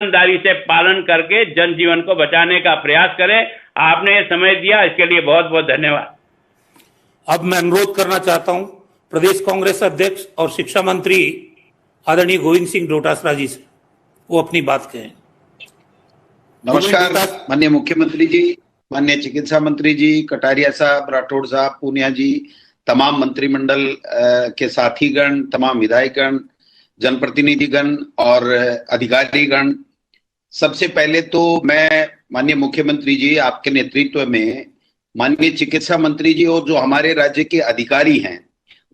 ईमानदारी से पालन करके जनजीवन को बचाने का प्रयास करें। आपने ये समय दिया, इसके लिए बहुत बहुत धन्यवाद। अब मैं अनुरोध करना चाहता हूं प्रदेश कांग्रेस अध्यक्ष और शिक्षा मंत्री आदरणीय गोविंद सिंह डोटासरा जी से, वो अपनी बात कहें। नमस्कार माननीय मुख्यमंत्री जी, माननीय चिकित्सा मंत्री जी, कटारिया साहब, राठौड़ साहब, पूनिया जी, तमाम मंत्रिमंडल के साथीगण, तमाम विधायकगण, जनप्रतिनिधिगण और अधिकारीगण, सबसे पहले तो मैं माननीय मुख्यमंत्री जी आपके नेतृत्व में माननीय चिकित्सा मंत्री जी और जो हमारे राज्य के अधिकारी हैं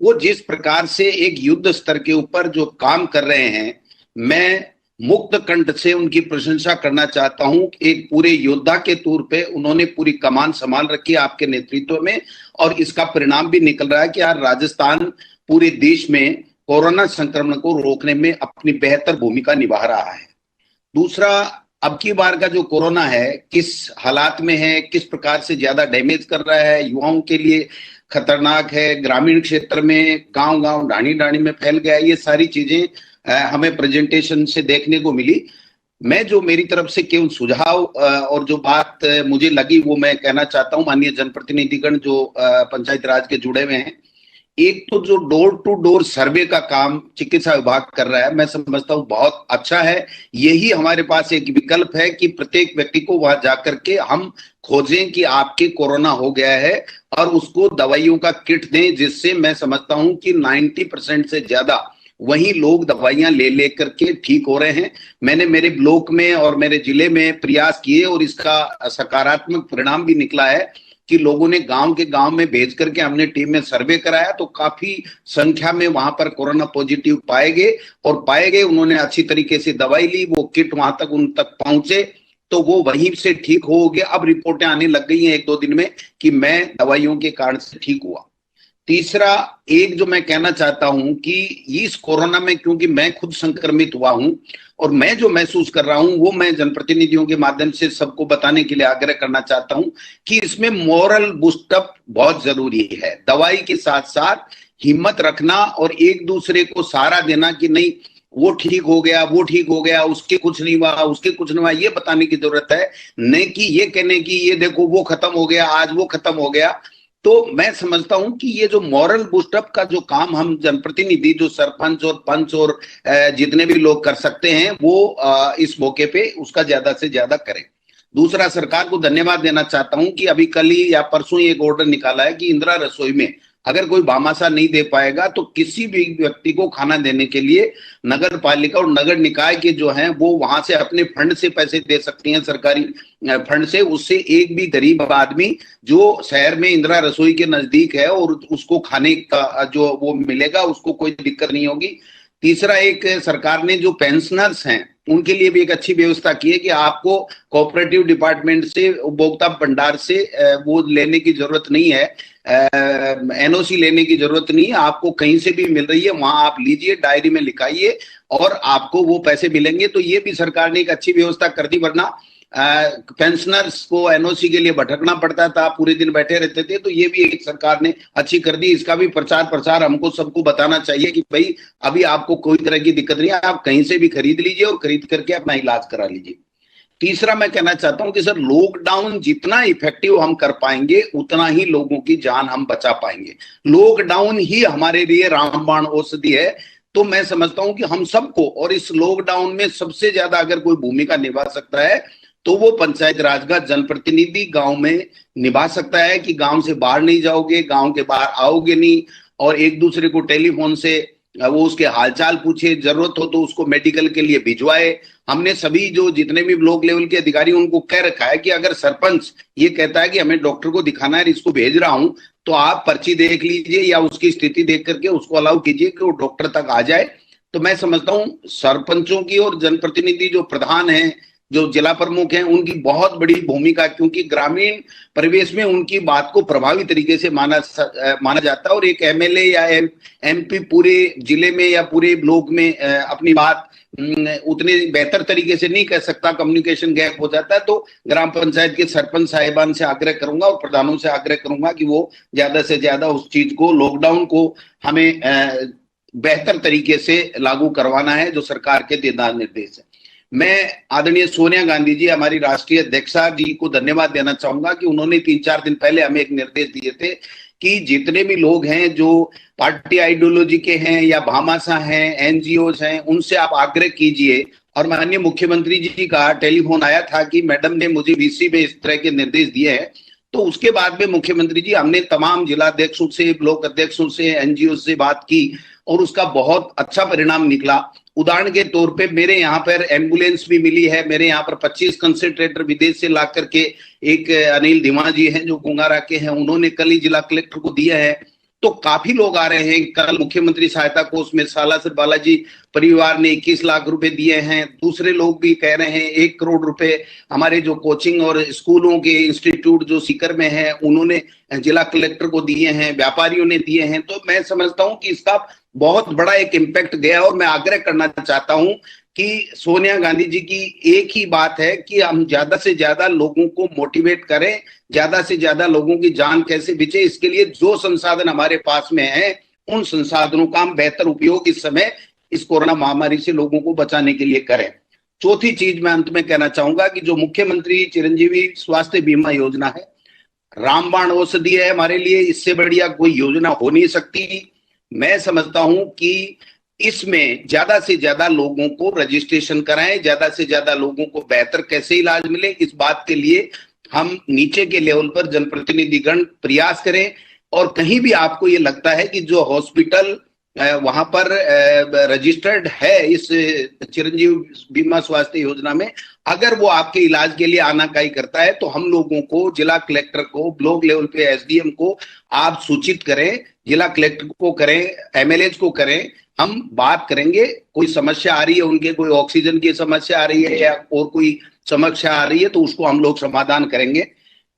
वो जिस प्रकार से एक युद्ध स्तर के ऊपर जो काम कर रहे हैं, मैं मुक्त कंठ से उनकी प्रशंसा करना चाहता हूं। एक पूरे योद्धा के तौर पे उन्होंने पूरी कमान संभाल रखी आपके नेतृत्व में और इसका परिणाम भी निकल रहा है कि आज राजस्थान पूरे देश में कोरोना संक्रमण को रोकने में अपनी बेहतर भूमिका निभा रहा है। दूसरा, अब की बार का जो कोरोना है किस हालात में है, किस प्रकार से ज्यादा डैमेज कर रहा है, युवाओं के लिए खतरनाक है, ग्रामीण क्षेत्र में, गांव गांव ढाणी ढाणी में फैल गया, ये सारी चीजें हमें प्रेजेंटेशन से देखने को मिली। मैं जो मेरी तरफ से केवल सुझाव और जो बात मुझे लगी वो मैं कहना चाहता हूं माननीय जनप्रतिनिधिगण जो पंचायत राज के जुड़े हुए हैं। एक तो जो डोर टू डोर सर्वे का काम चिकित्सा विभाग कर रहा है, मैं समझता हूं बहुत अच्छा है। यही हमारे पास एक विकल्प है कि प्रत्येक व्यक्ति को वहां जाकर के हम खोजें कि आपके कोरोना हो गया है और उसको दवाइयों का किट दें, जिससे मैं समझता हूं कि 90% से ज्यादा वही लोग दवाइयां ले लेकर के ठीक हो रहे हैं। मैंने मेरे ब्लॉक में और मेरे जिले में प्रयास किए और इसका सकारात्मक परिणाम भी निकला है कि लोगों ने गांव के गांव में भेज करके हमने टीम में सर्वे कराया तो काफी संख्या में वहां पर कोरोना पॉजिटिव पाए गए। उन्होंने अच्छी तरीके से दवाई ली, वो किट वहां तक उन तक पहुंचे तो वो वहीं से ठीक हो गए। अब रिपोर्टें आने लग गई हैं 1-2 दिन में कि मैं दवाइयों के कारण से ठीक हुआ। तीसरा, एक जो मैं कहना चाहता हूं कि इस कोरोना में क्योंकि मैं खुद संक्रमित हुआ हूं और मैं जो महसूस कर रहा हूं वो मैं जनप्रतिनिधियों के माध्यम से सबको बताने के लिए आग्रह करना चाहता हूं कि इसमें मोरल बूस्टअप बहुत जरूरी है। दवाई के साथ साथ हिम्मत रखना और एक दूसरे को सहारा देना कि नहीं वो ठीक हो गया, उसके कुछ नहीं हुआ, ये बताने की जरूरत है, नहीं कि ये कहने की ये देखो वो खत्म हो गया, आज वो खत्म हो गया। तो मैं समझता हूं कि ये जो मॉरल बूस्टअप का जो काम हम जनप्रतिनिधि जो सरपंच और पंच और जितने भी लोग कर सकते हैं वो इस मौके पे उसका ज्यादा से ज्यादा करें। दूसरा, सरकार को धन्यवाद देना चाहता हूं कि अभी कल ही या परसों ही एक ऑर्डर निकाला है कि इंदिरा रसोई में अगर कोई भामाशाह नहीं दे पाएगा तो किसी भी व्यक्ति को खाना देने के लिए नगर पालिका और नगर निकाय के जो हैं वो वहां से अपने फंड से पैसे दे सकती हैं, सरकारी फंड से। उससे एक भी गरीब आदमी जो शहर में इंदिरा रसोई के नजदीक है और उसको खाने का जो वो मिलेगा उसको कोई दिक्कत नहीं होगी। तीसरा, एक सरकार ने जो पेंशनर्स हैं उनके लिए भी एक अच्छी व्यवस्था की है कि आपको कोऑपरेटिव डिपार्टमेंट से उपभोक्ता भंडार से वो लेने की जरूरत नहीं है, एनओसी लेने की जरूरत नहीं है, आपको कहीं से भी मिल रही है वहां आप लीजिए, डायरी में लिखाइए और आपको वो पैसे मिलेंगे। तो ये भी सरकार ने एक अच्छी व्यवस्था कर दी, वरना पेंशनर्स को एनओसी के लिए भटकना पड़ता था, पूरे दिन बैठे रहते थे। तो ये भी एक सरकार ने अच्छी कर दी। इसका भी प्रचार प्रसार हमको सबको बताना चाहिए कि भाई अभी आपको कोई तरह की दिक्कत नहीं है, आप कहीं से भी खरीद लीजिए और खरीद करके अपना इलाज करा लीजिए। तीसरा, मैं कहना चाहता हूं कि सर लॉकडाउन जितना इफेक्टिव हम कर पाएंगे उतना ही लोगों की जान हम बचा पाएंगे। लॉकडाउन ही हमारे लिए रामबाण औषधि है। तो मैं समझता हूं कि हम सबको, और इस लॉकडाउन में सबसे ज्यादा अगर कोई भूमिका निभा सकता है तो वो पंचायत राज का जनप्रतिनिधि गांव में निभा सकता है कि गांव से बाहर नहीं जाओगे, गांव के बाहर आओगे नहीं और एक दूसरे को टेलीफोन से वो उसके हालचाल पूछे, जरूरत हो तो उसको मेडिकल के लिए भिजवाए। हमने सभी जो जितने भी ब्लॉक लेवल के अधिकारी उनको कह रखा है कि अगर सरपंच ये कहता है कि हमें डॉक्टर को दिखाना है, इसको भेज रहा हूं, तो आप पर्ची देख लीजिए या उसकी स्थिति देख करके उसको अलाउ कीजिए कि वो डॉक्टर तक आ जाए। तो मैं समझता हूं सरपंचों की और जनप्रतिनिधि जो प्रधान है, जो जिला प्रमुख हैं, उनकी बहुत बड़ी भूमिका, क्योंकि ग्रामीण परिवेश में उनकी बात को प्रभावी तरीके से माना जाता है और एक एमएलए या एमपी पूरे जिले में या पूरे ब्लॉक में अपनी बात उतने बेहतर तरीके से नहीं कह सकता, कम्युनिकेशन गैप हो जाता है। तो ग्राम पंचायत के सरपंच साहिबान से आग्रह करूंगा और प्रधानों से आग्रह करूंगा कि वो ज्यादा से ज्यादा उस चीज को, लॉकडाउन को हमें बेहतर तरीके से लागू करवाना है जो सरकार के दिशा निर्देश है। मैं आदरणीय सोनिया गांधी जी, हमारी राष्ट्रीय अध्यक्षा जी को धन्यवाद देना चाहूंगा कि उन्होंने 3-4 दिन पहले हमें एक निर्देश दिए थे कि जितने भी लोग हैं जो पार्टी आइडियोलॉजी के हैं या भामाशाह हैं, एनजीओज हैं, उनसे आप आग्रह कीजिए। और माननीय मुख्यमंत्री जी का टेलीफोन आया था कि मैडम ने मुझे वीसी में इस तरह के निर्देश दिए हैं। तो उसके बाद में मुख्यमंत्री जी, हमने तमाम जिलाध्यक्षों से, ब्लॉक अध्यक्षों से, एनजीओ से बात की और उसका बहुत अच्छा परिणाम निकला। उदाहरण के तौर पे मेरे यहाँ पर एम्बुलेंस भी मिली है। मेरे यहाँ पर 25 कंसंट्रेटर विदेश से ला करके एक अनिल धीमा जी हैं जो गुंगारा के हैं, उन्होंने कल ही जिला कलेक्टर को दिया है। तो काफी लोग आ रहे हैं। कल मुख्यमंत्री सहायता कोष में सालासर बालाजी परिवार ने 21 लाख रुपए दिए हैं। दूसरे लोग भी कह रहे हैं 1 करोड़ रुपए। हमारे जो कोचिंग और स्कूलों के इंस्टीट्यूट जो सीकर में है उन्होंने जिला कलेक्टर को दिए हैं, व्यापारियों ने दिए हैं। तो मैं समझता हूं कि इसका बहुत बड़ा एक इम्पैक्ट गया और मैं आग्रह करना चाहता हूं कि सोनिया गांधी जी की एक ही बात है कि हम ज्यादा से ज्यादा लोगों को मोटिवेट करें, ज्यादा से ज्यादा लोगों की जान कैसे बचे, इसके लिए जो संसाधन हमारे पास में है उन संसाधनों का हम बेहतर उपयोग इस समय इस कोरोना महामारी से लोगों को बचाने के लिए करें। चौथी चीज मैं अंत में कहना चाहूंगा कि जो मुख्यमंत्री चिरंजीवी स्वास्थ्य बीमा योजना है, रामबाण औषधि है हमारे लिए, इससे बढ़िया कोई योजना हो नहीं सकती। मैं समझता हूं कि इसमें ज्यादा से ज्यादा लोगों को रजिस्ट्रेशन कराएं, ज्यादा से ज्यादा लोगों को बेहतर कैसे इलाज मिले, इस बात के लिए हम नीचे के लेवल पर जनप्रतिनिधिगण प्रयास करें। और कहीं भी आपको ये लगता है कि जो हॉस्पिटल वहां पर रजिस्टर्ड है इस चिरंजीव बीमा स्वास्थ्य योजना में, अगर वो आपके इलाज के लिए आनाकानी करता है तो हम लोगों को, जिला कलेक्टर को, ब्लॉक लेवल पे एसडीएम को आप सूचित करें, जिला कलेक्टर को करें, एमएलएज को करें। हम बात करेंगे, कोई समस्या आ रही है उनके, कोई ऑक्सीजन की समस्या आ रही है या और कोई समस्या आ रही है तो उसको हम लोग समाधान करेंगे।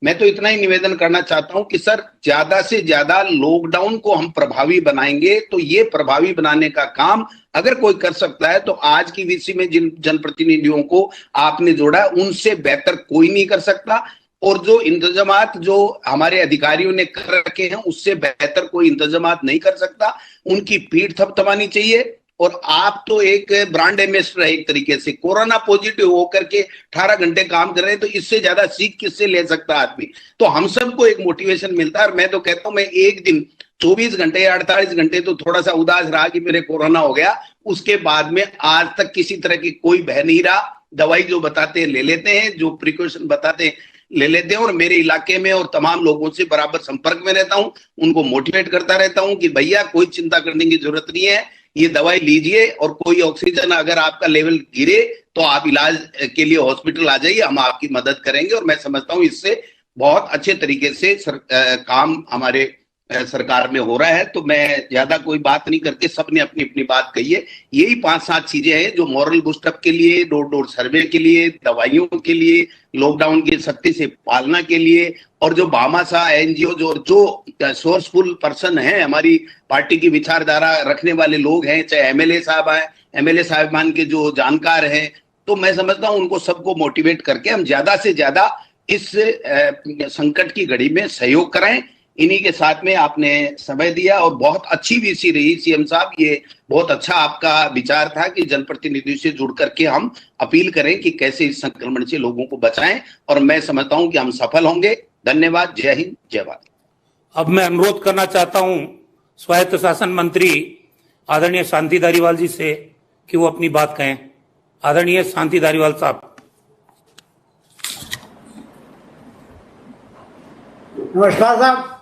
मैं तो इतना ही निवेदन करना चाहता हूं कि सर ज्यादा से ज्यादा लॉकडाउन को हम प्रभावी बनाएंगे। तो ये प्रभावी बनाने का काम अगर कोई कर सकता है तो आज की वीसी में जिन जनप्रतिनिधियों को आपने जोड़ा उनसे बेहतर कोई नहीं कर सकता। और जो इंतजामात जो हमारे अधिकारियों ने कर रखे हैं उससे बेहतर कोई इंतजामात नहीं कर सकता। उनकी पीठ थपथपानी चाहिए। और आप तो एक ब्रांड एम्बेसडर है एक तरीके से, कोरोना पॉजिटिव होकर के 18 घंटे काम कर रहे हैं, तो इससे ज्यादा सीख किससे ले सकता आदमी। तो हम सबको एक मोटिवेशन मिलता है। और मैं तो कहता हूं, मैं एक दिन 24 घंटे या 48 घंटे तो थोड़ा सा उदास रहा कि मेरे कोरोना हो गया, उसके बाद में आज तक किसी तरह की कोई भय नहीं रहा। दवाई जो बताते हैं ले लेते हैं, जो प्रिकॉशन बताते हैं ले लेते हैं। और मेरे इलाके में और तमाम लोगों से बराबर संपर्क में रहता हूं, उनको मोटिवेट करता रहता हूं कि भैया कोई चिंता करने की जरूरत नहीं है, ये दवाई लीजिए और कोई ऑक्सीजन अगर आपका लेवल गिरे तो आप इलाज के लिए हॉस्पिटल आ जाइए, हम आपकी मदद करेंगे। और मैं समझता हूं इससे बहुत अच्छे तरीके से काम हमारे सरकार में हो रहा है। तो मैं ज्यादा कोई बात नहीं करके, सबने अपनी अपनी बात कही है। यही 5-7 चीजें हैं जो मॉरल बूस्टअप के लिए, डोर डोर सर्वे के लिए, दवाइयों के लिए, लॉकडाउन की सख्ती से पालना के लिए, और जो भामाशाह एनजीओ जो सोर्सफुल पर्सन है, हमारी पार्टी की विचारधारा रखने वाले लोग हैं, चाहे एमएलए साहब हैं, एमएलए साहिबान के जो जानकार हैं, तो मैं समझता हूं उनको सबको मोटिवेट करके हम ज्यादा से ज्यादा इस संकट की घड़ी में सहयोग कराएं। इन्हीं के साथ में आपने समय दिया और बहुत अच्छी वीसी रही सीएम साहब। ये बहुत अच्छा आपका विचार था कि जनप्रतिनिधियों से जुड़ करके हम अपील करें कि कैसे इस संक्रमण से लोगों को बचाएं, और मैं समझता हूं कि हम सफल होंगे। धन्यवाद। जय हिंद, जय भारत। अब मैं अनुरोध करना चाहता हूं स्वायत्त शासन मंत्री आदरणीय शांति धारीवाल जी से कि वो अपनी बात कहें। आदरणीय शांति धारीवाल साहब। नमस्कार साहब।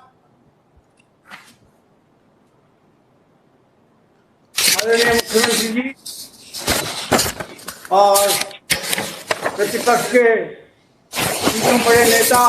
आदरणीय मुख्यमंत्री जी और प्रतिपक्ष के तीनों बड़े नेता